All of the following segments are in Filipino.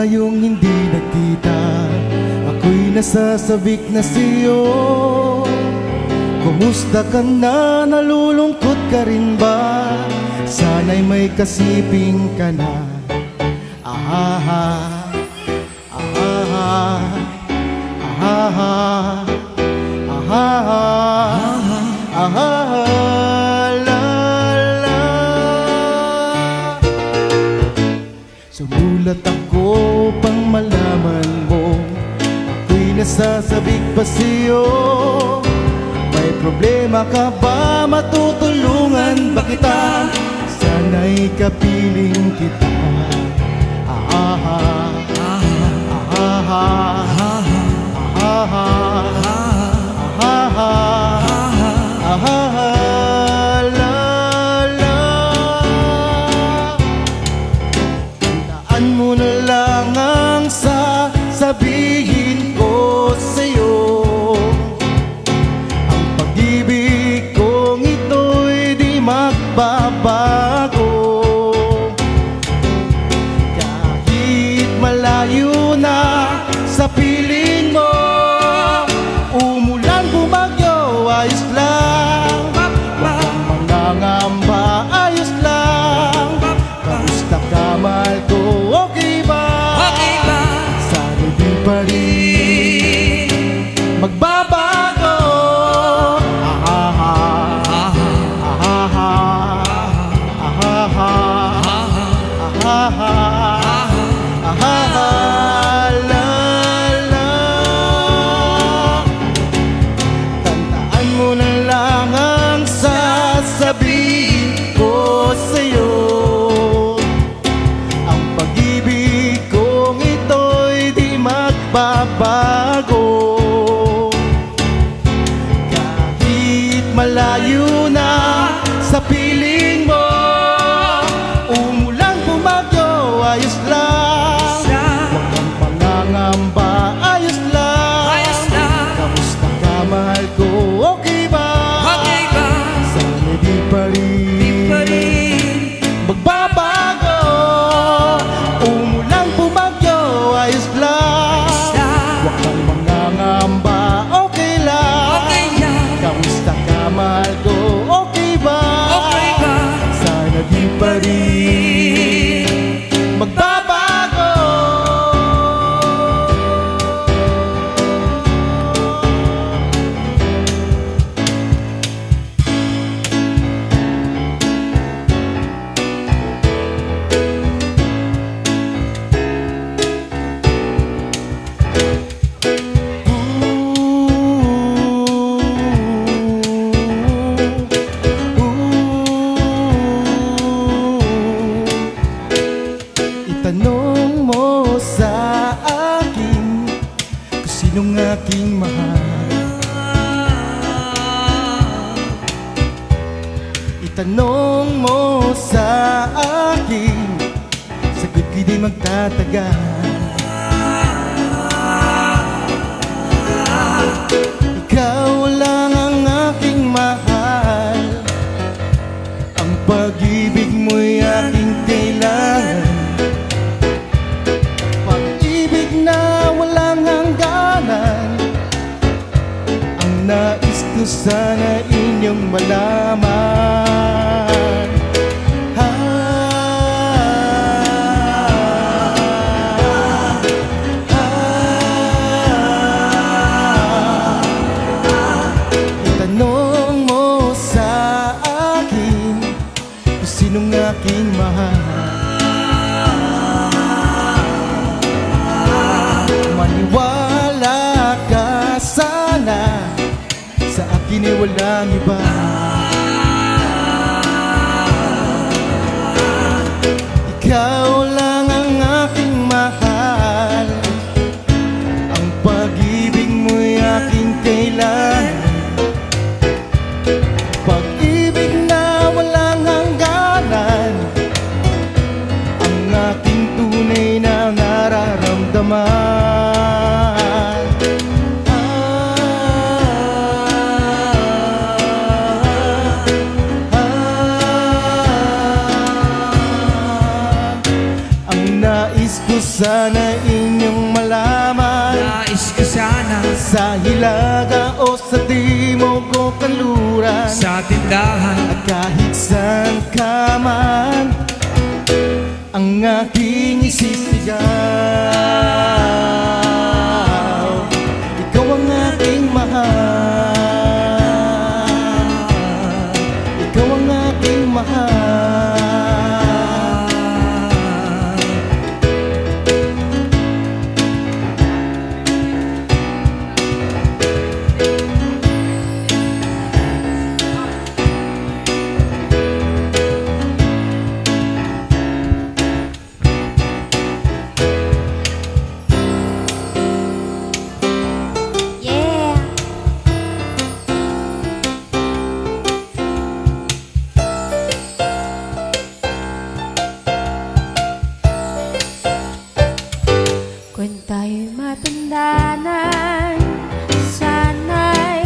tayong hindi nagkita, ako'y nasasabik na sa'yo. Kumusta ka na? Nalulungkot ka rin ba? Sana'y may kasiping ka na. Ahaha, ahaha, ahaha, ahaha, ahaha, la la. Sumulat ako pang malaman mo, ako'y nasasabik pa sa'yo. May problema ka ba? Matutulungan ba kita? Sana'y kapiling kita. Ahaha, ahaha, ahaha, ahaha, ahaha, la la. Tandaan mo na lang ang sasabihin ko sa'yo. Ang pag-ibig kong ito'y di magbabago. Malayo na sa piling mo, umulan bumagyo, ayos lang. Huwag kang mangangamba, ayos lang. Kamusta ka, mahal ko, okay ba? Okay ba? Sana di pa rin magbabago. Ahaha, ahaha, ahaha, ahaha, ahaha, la la. Tandaan mo na lang ang sasabihin ko sa'yo. Ang pag-ibig kong ito'y di magbabago. Kahit malayo na sa piling mo, umulan bumagyo, ayos lang. Ayos lang. Kamusta ka, mahal ko, okay ba? Okay ba? Sana di pa rin magbabago. Umulan bumagyo, ayos lang. Huwag kang mangangamba, okay lang. Kamusta ka, mahal ko, okay ba? Okay ba? Sana di pa rin magbabago. Itanong mo sa akin kung sinong aking mahal. Itanong mo sa akin, sagot ko'y di magtatagal. Ikaw lang ang aking mahal, ang pag-ibig mo'y aking kailangan. Pag-ibig na walang hangganan, ang nais ko sana inyong malaman. Itanong mo sa akin kung sinong aking mahal. Maniwala ka sana, sa akin ay walang iba. Ikaw lang ang aking mahal, ang pag-ibig mo'y aking kailangan. Pag-ibig na walang hangganan, ang aking tunay na nararamdaman. sana inyong malaman, nais ko sana sa hilaga o sa timog o kanluran, sa tindahan at kahit saan ka man, ang aking isisigaw. Ikaw ang aking mahal, ikaw ang aking mahal. Kung tayo'y matanda na, sana'y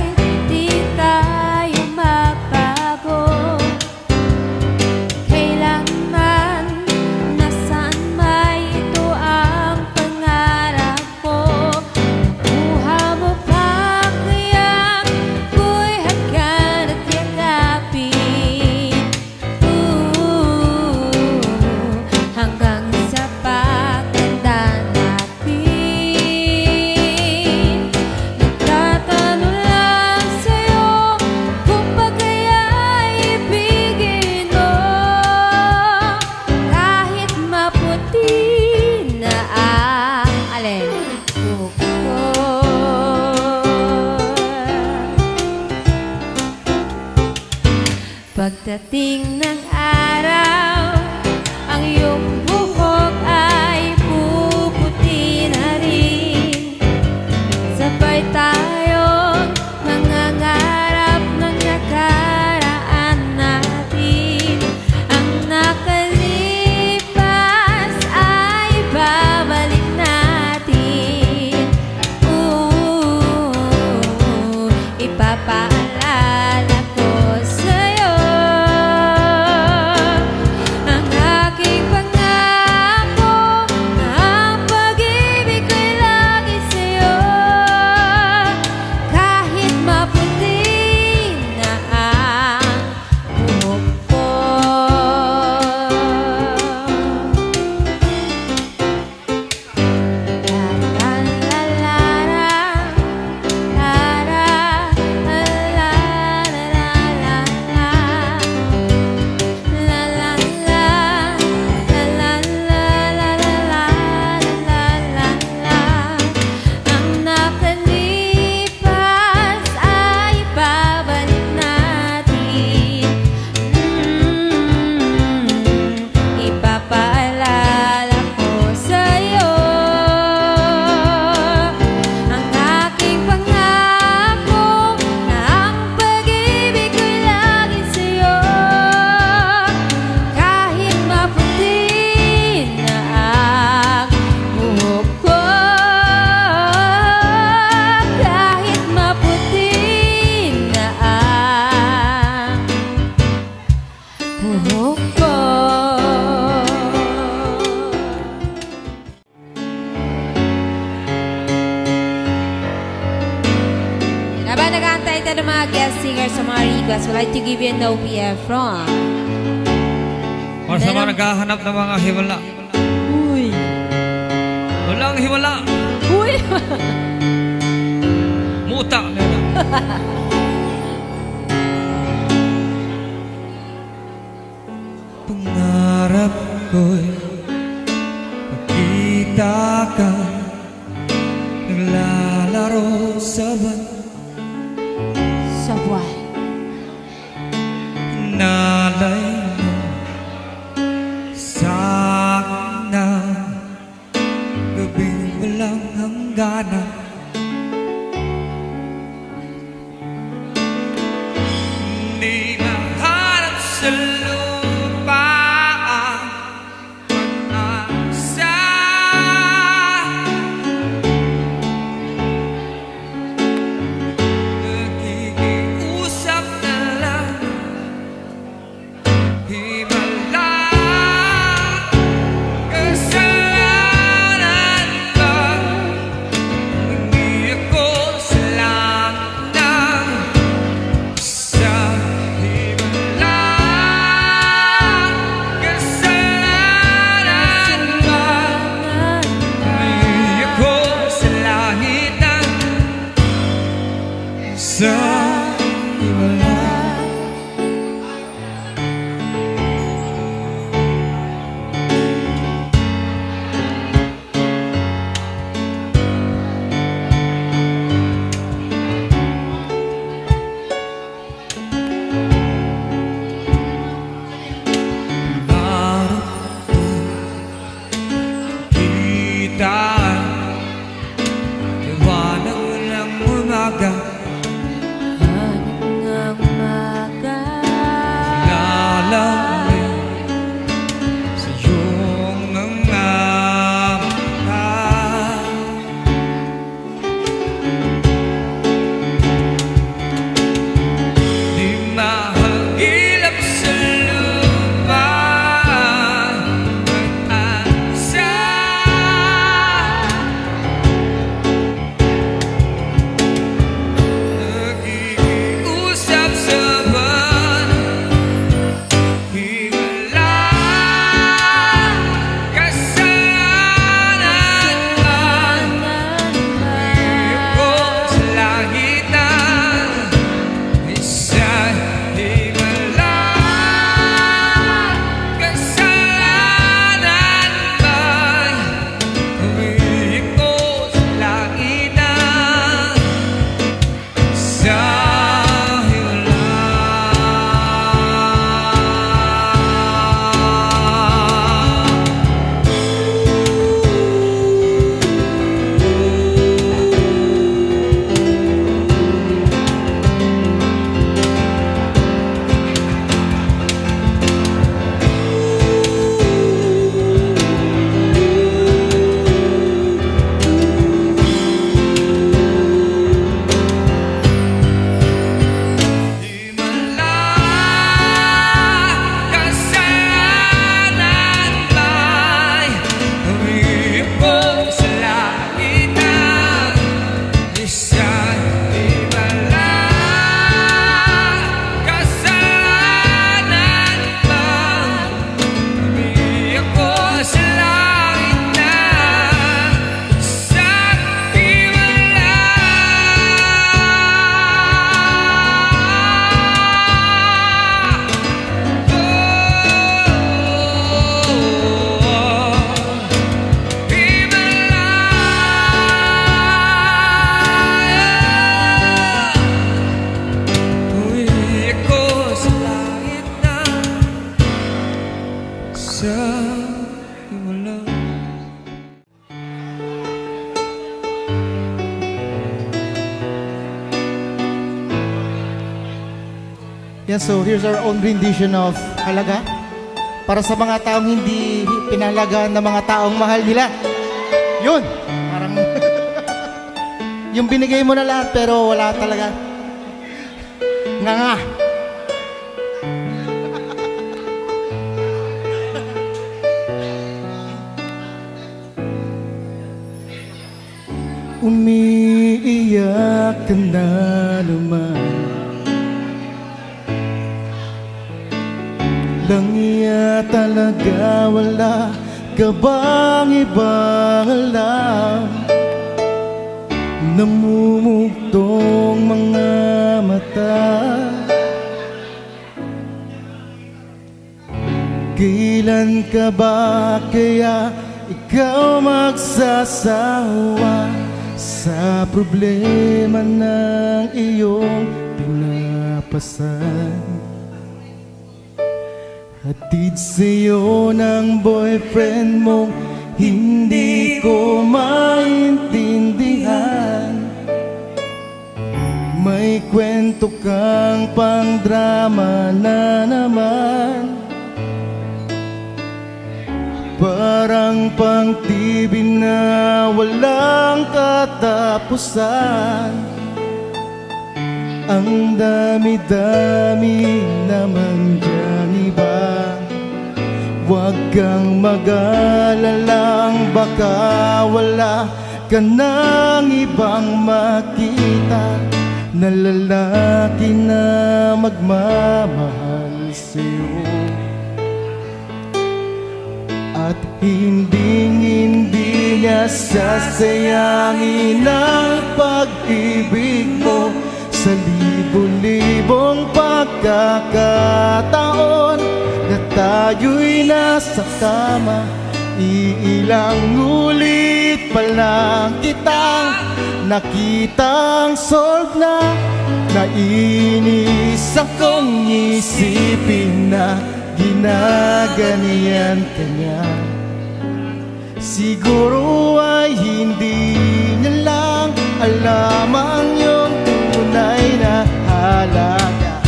di tayo magbago. Kailanman, nasaan may ito ang pangarap ko. Buha mo pa kaya ko'y hagkan at yakapin. Hanggang sa pagtanda natin, nagtatanong lang sa'yo kung ba kaya'y ibigin mo. Kahit maputi na ang alin buhok ko. Pagdating ng araw, ang iyong buhok ay puputi na rin. Sabay tayong mangangarap ng nakaraan natin. Ang nakalipas ay babalik natin. Ipapaalala ko sa'yo ang aking pangako na ang pag-ibig ko'y lagi sa'yo. Kahit maputi na ang buhok ko. La la la la, ang nakalipas ay babalik natin. Ipapaalala ko sa'yo ang aking pangako na ang pag-ibig ko'y lagi sa'yo. Kahit maputi na ang buhok ko. Kahit maputi na ang buhok ko. Habang nag-aantay tayo ng mga guest singers sa mga requests, we'd like to give you an OPM from para sa mga naghahanap ng mga himala. Uy! Walang himala, Uy! muta na lang. Pangarap ko'y makita ka naglalaro sa buwan. Sa buwan. Nalay mo sa akin na gabing walang hangganan. Hindi mahanap sa lupa ang pag-asa. Nakikiusap na lang himala. Kasalanan Ayan, so here's our own rendition of Halaga. Para sa mga taong hindi pinahalagaan ng mga taong mahal nila. Yun, parang yung binigay mo na lahat pero wala talaga. Nga. Umiiyak ka na naman, langya talaga, wala ka bang ibang alam? Namumugtong mga mata, kailan ka ba kaya ikaw magsasawa sa problema ng iyong pinapasan? Hatid sa'yo ng boyfriend mo, hindi ko maintindihan. May kwento kang pang drama na naman, parang pang TV na walang katapusan. Ang dami-dami naman dyan iba. Huwag kang mag-alalang baka wala ka nang ibang makita na lalaki na magmamahal sa'yo. At hindi niya sasayangin ang pag-ibig mo sa libo-libong pagkakataon na tayo'y nasa kama. Iilang ulit pa lang kitang nakitang solve na. Nainis akong isipin na ginaganyan ka niya. Siguro ay hindi niya lang alam ang iyong tunay na halaga.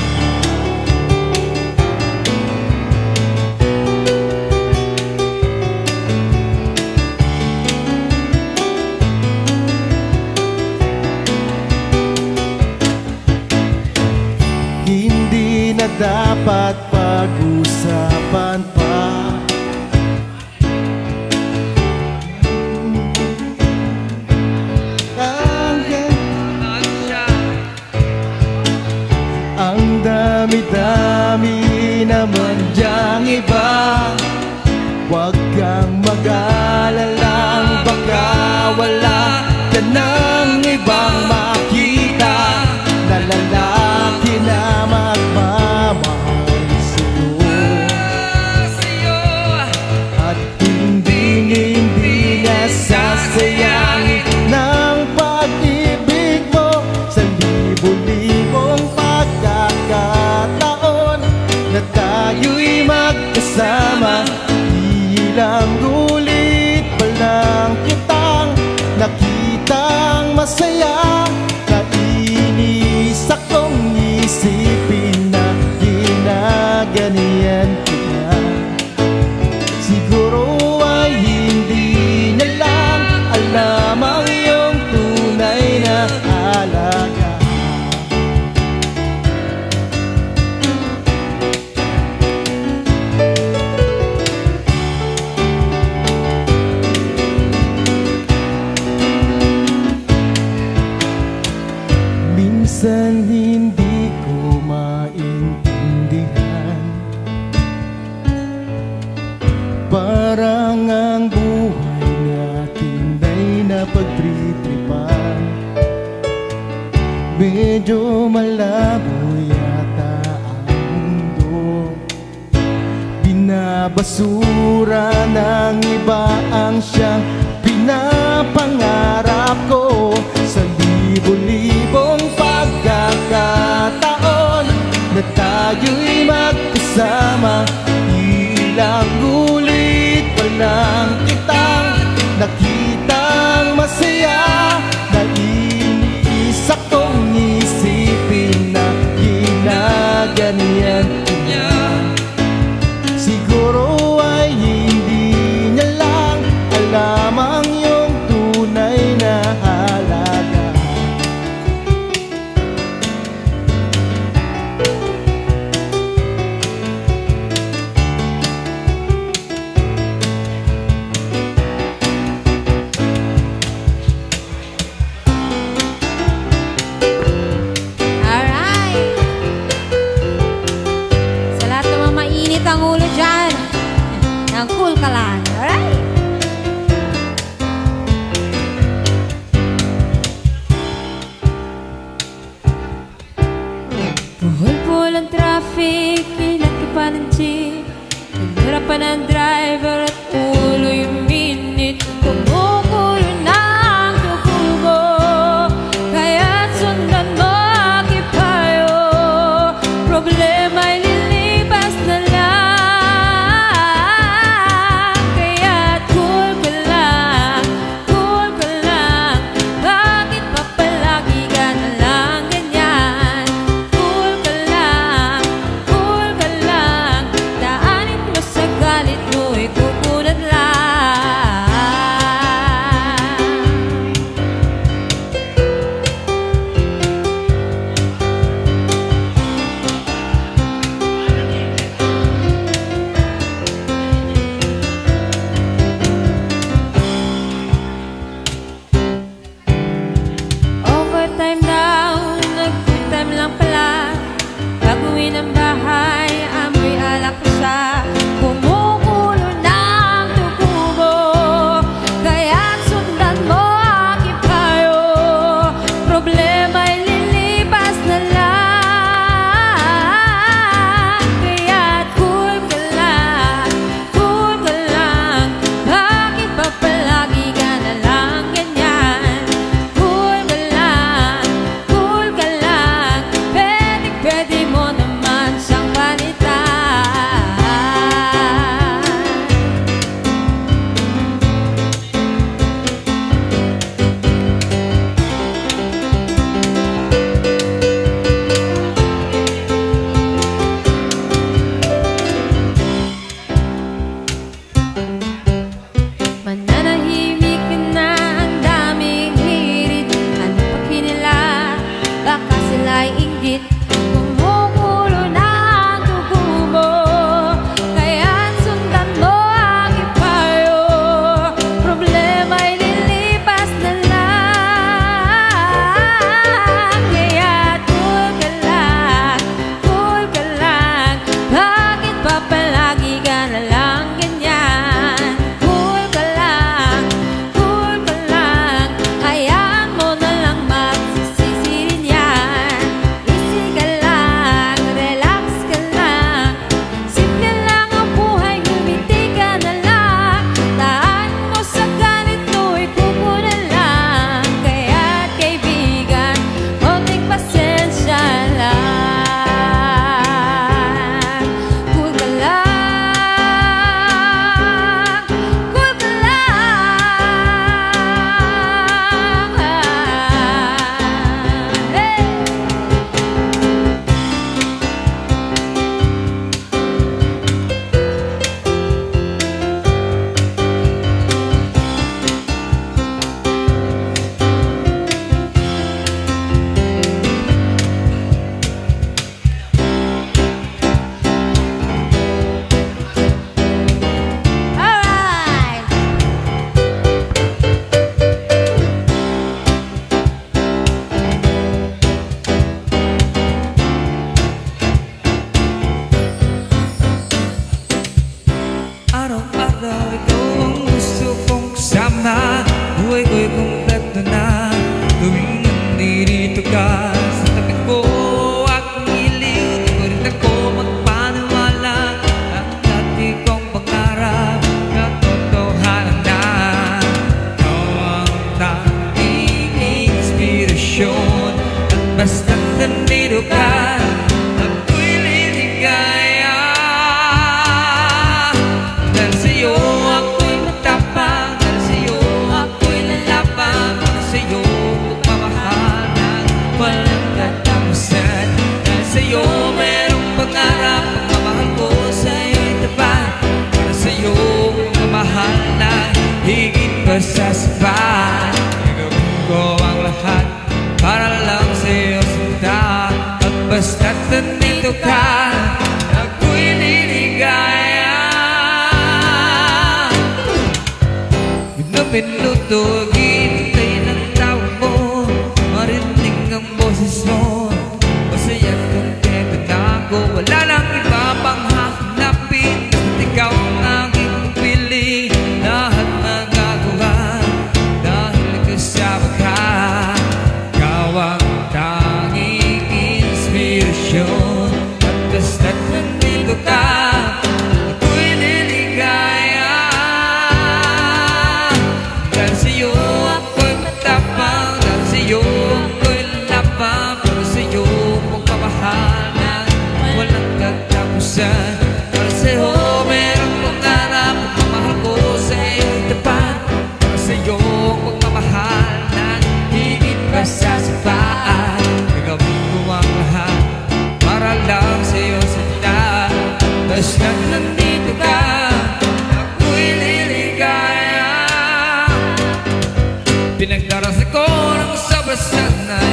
Hindi na dapat pag-usapan pa ang dami-dami naman diyang iba. Huwag kang mag-alalang baka wala ka nang ibang makita na lalaki na magmamahal sa'yo. At hindi na sasayangin ng pag-ibig mo sa libo-libong pagkakataon na tayo'y magkasama. Ilang ulit pa lang kitang nakitang masaya. Nainis akong isipin na ginaganyan kita. Siguro ay hindi na lang alam ang iyong tunay na halaga. Minsan hindi ko maintindihan, parang ang buhay natin ay napagtritripan. Medyo malabo yata ang mundo, binabasura ng iba ang siyang pinapangarap ko. Sa libo-libong pagkakataon na tayo'y magkasama, ilang ulit pa lang kitang nakitang masaya. Nainis akong isipin na ginaganyan traffic, inat ka pa ng jeep, nahirapan ang driver at ulo'y minit. Kumukulo na ang dugo mo, kaya't sundan mo aking payo. Problema'y lilipas na lang, kaya't cool ka lang, cool ka lang. Bakit pa palagi ka na lang ganyan? Cool ka lang, daanin mo sa galit mo'y kukunat lang. Overtime daw, nag-full time lang pala. Baguhin ang bahay, amoy alak ko siya. Kumukulo na ang dugo mo, kaya't sundan mo aking payo. Problema'y lilipas na lang, kaya't cool ka lang, bakit ba palagi ka na lang ganyan? Cool ka lang, pwede mo naman siyang palitan. Mananahimik ka na, ang daming hirit. Ano pa kinila, baka sila'y inggit. Kumukulo na ang dugo mo, kaya't sundan mo aking payo. Problema'y lilipas na lang, kaya't cool ka lang, bakit pa palagi ka na lang ganyan? Cool ka lang, hayaan mo na lang magsisisi rin yan. Easy ka lang, relax ka lang, simple lang ang buhay, ngumiti ka na lang. Daan mo sa ganito ay kukunan lang, kaya't kaibigan, konting pasensya lang. Cool ka lang, hey! Alright! Araw-araw ikaw ang gusto kong kasama. Buhay ko'y kumpleto na tuwing nandito ka sa tabi ko. Aking iliw, di ko rin ako magpaniwala. Ang dati kong pangarap na totohanan na. Ikaw ang tanging inspirasyon, at basta't nandito ka, ako'y liligaya. Dahil sa'yo ako'y matapang, dahil sa'yo ako'y lalaban, dahil sa'yo magmamahal ng walang katapusan. Dahil sa'yo merong pangarap, pagmamahal ko sa'yo'y tapat. Para sa'yo magmamahal ng higit pa sa sapat. Gagawin ko ang lahat para lang sa'yo sundan. At basta't nandito ka, ako'y liligaya. Pinuto, ginitay ng tawag mo, marinig ang boses mo. Masaya at kontento na ako, wala lang iba pang hahanapin. Basta't ikaw ang aking piling, lahat magagawa dahil kasama ka. Ikaw ang tanging inspirasyon, at basta't Pinagdarasal ko ng sobra sanay